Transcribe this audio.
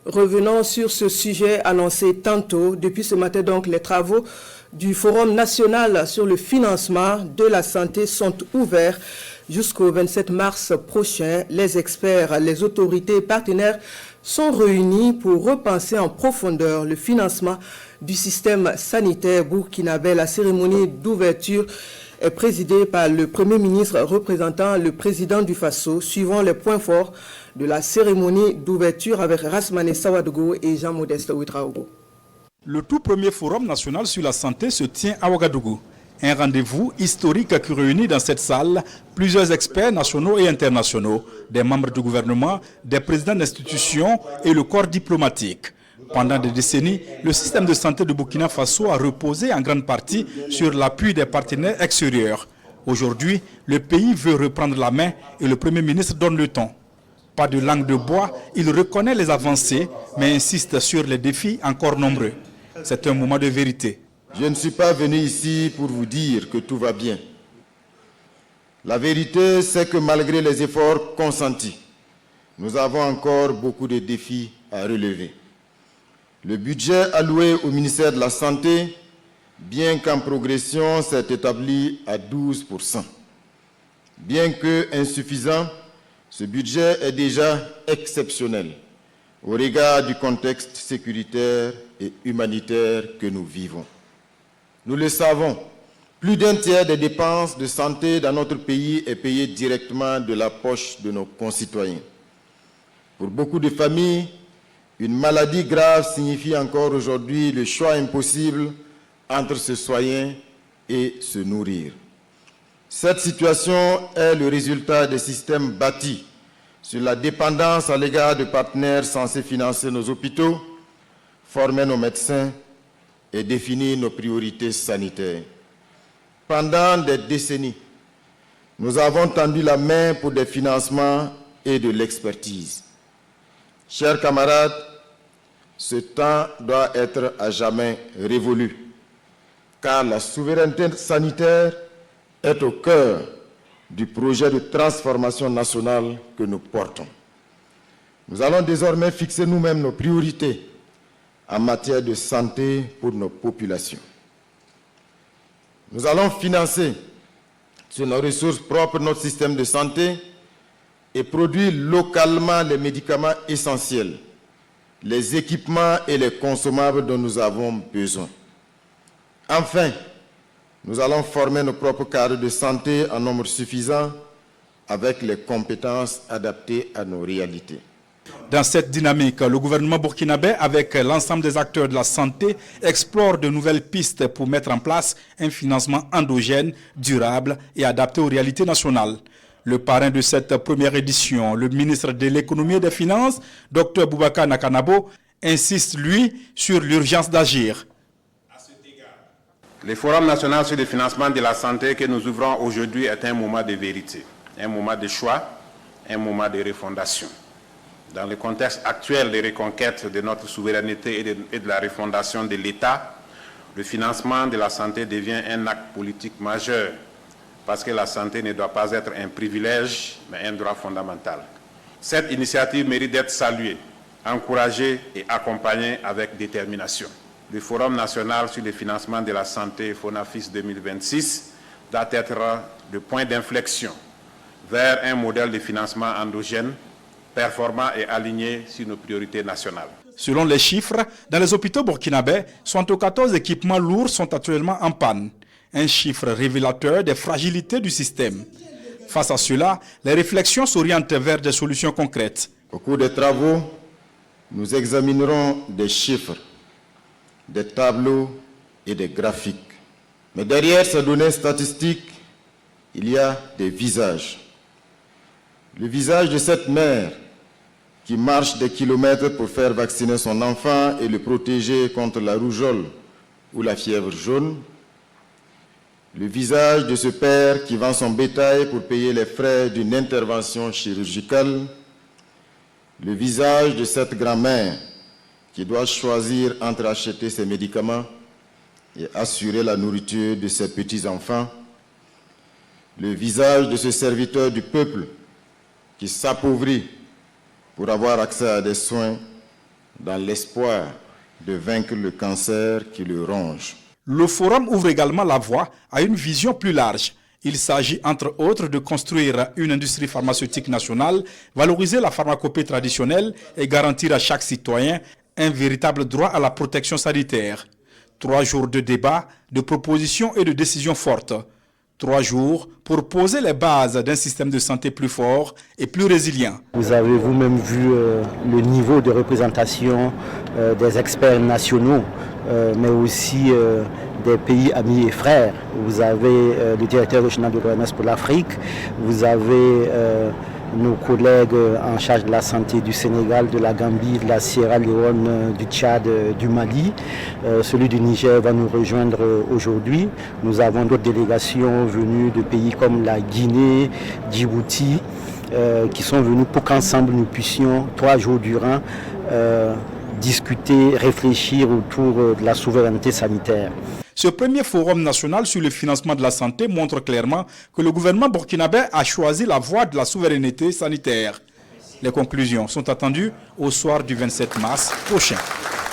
Revenons sur ce sujet annoncé tantôt. Depuis ce matin, donc, les travaux du Forum national sur le financement de la santé sont ouverts jusqu'au 27 mars prochain. Les experts, les autorités et partenaires sont réunis pour repenser en profondeur le financement du système sanitaire burkinabé. La cérémonie d'ouverture est présidée par le Premier ministre représentant le président du Faso, suivant les points forts de la cérémonie d'ouverture avec Rasmane Sawadougou et Jean-Modeste Ouetraogo. Le tout premier forum national sur la santé se tient à Ouagadougou. Un rendez-vous historique qui réunit dans cette salle plusieurs experts nationaux et internationaux, des membres du gouvernement, des présidents d'institutions et le corps diplomatique. Pendant des décennies, le système de santé de Burkina Faso a reposé en grande partie sur l'appui des partenaires extérieurs. Aujourd'hui, le pays veut reprendre la main et le Premier ministre donne le ton. Pas de langue de bois, il reconnaît les avancées, mais insiste sur les défis encore nombreux. C'est un moment de vérité. Je ne suis pas venu ici pour vous dire que tout va bien. La vérité, c'est que malgré les efforts consentis, nous avons encore beaucoup de défis à relever. Le budget alloué au ministère de la Santé, bien qu'en progression, s'est établi à 12%. Bien que insuffisant, ce budget est déjà exceptionnel au regard du contexte sécuritaire et humanitaire que nous vivons. Nous le savons, plus d'un tiers des dépenses de santé dans notre pays est payé directement de la poche de nos concitoyens. Pour beaucoup de familles, une maladie grave signifie encore aujourd'hui le choix impossible entre se soigner et se nourrir. Cette situation est le résultat des systèmes bâtis sur la dépendance à l'égard de partenaires censés financer nos hôpitaux, former nos médecins et définir nos priorités sanitaires. Pendant des décennies, nous avons tendu la main pour des financements et de l'expertise. Chers camarades, ce temps doit être à jamais révolu, car la souveraineté sanitaire est au cœur du projet de transformation nationale que nous portons. Nous allons désormais fixer nous-mêmes nos priorités en matière de santé pour nos populations. Nous allons financer sur nos ressources propres notre système de santé et produire localement les médicaments essentiels, les équipements et les consommables dont nous avons besoin. Enfin, nous allons former nos propres cadres de santé en nombre suffisant avec les compétences adaptées à nos réalités. Dans cette dynamique, le gouvernement burkinabé, avec l'ensemble des acteurs de la santé, explore de nouvelles pistes pour mettre en place un financement endogène, durable et adapté aux réalités nationales. Le parrain de cette première édition, le ministre de l'économie et des finances, Dr Boubacar Nakanabo, insiste, lui, sur l'urgence d'agir. Le Forum national sur le financement de la santé que nous ouvrons aujourd'hui est un moment de vérité, un moment de choix, un moment de refondation. Dans le contexte actuel de reconquête de notre souveraineté et de la refondation de l'État, le financement de la santé devient un acte politique majeur parce que la santé ne doit pas être un privilège, mais un droit fondamental. Cette initiative mérite d'être saluée, encouragée et accompagnée avec détermination. Le Forum national sur le financement de la santé FONAFIS 2026 doit être le point d'inflexion vers un modèle de financement endogène, performant et aligné sur nos priorités nationales. Selon les chiffres, dans les hôpitaux burkinabés, 74 équipements lourds sont actuellement en panne. Un chiffre révélateur des fragilités du système. Face à cela, les réflexions s'orientent vers des solutions concrètes. Au cours des travaux, nous examinerons des chiffres, des tableaux et des graphiques. Mais derrière ces données statistiques, il y a des visages. Le visage de cette mère qui marche des kilomètres pour faire vacciner son enfant et le protéger contre la rougeole ou la fièvre jaune. Le visage de ce père qui vend son bétail pour payer les frais d'une intervention chirurgicale. Le visage de cette grand-mère qui doit choisir entre acheter ses médicaments et assurer la nourriture de ses petits-enfants. Le visage de ce serviteur du peuple qui s'appauvrit pour avoir accès à des soins dans l'espoir de vaincre le cancer qui le ronge. Le forum ouvre également la voie à une vision plus large. Il s'agit entre autres de construire une industrie pharmaceutique nationale, valoriser la pharmacopée traditionnelle et garantir à chaque citoyen un véritable droit à la protection sanitaire. 3 jours de débats, de propositions et de décisions fortes. 3 jours pour poser les bases d'un système de santé plus fort et plus résilient. Vous avez vous-même vu le niveau de représentation des experts nationaux, mais aussi des pays amis et frères. Vous avez le directeur régional de l'OMS pour l'Afrique, vous avez nos collègues en charge de la santé du Sénégal, de la Gambie, de la Sierra Leone, du Tchad, du Mali. Celui du Niger va nous rejoindre aujourd'hui. Nous avons d'autres délégations venues de pays comme la Guinée, Djibouti, qui sont venus pour qu'ensemble nous puissions 3 jours durant discuter, réfléchir autour de la souveraineté sanitaire. Ce premier forum national sur le financement de la santé montre clairement que le gouvernement burkinabé a choisi la voie de la souveraineté sanitaire. Les conclusions sont attendues au soir du 27 mars prochain.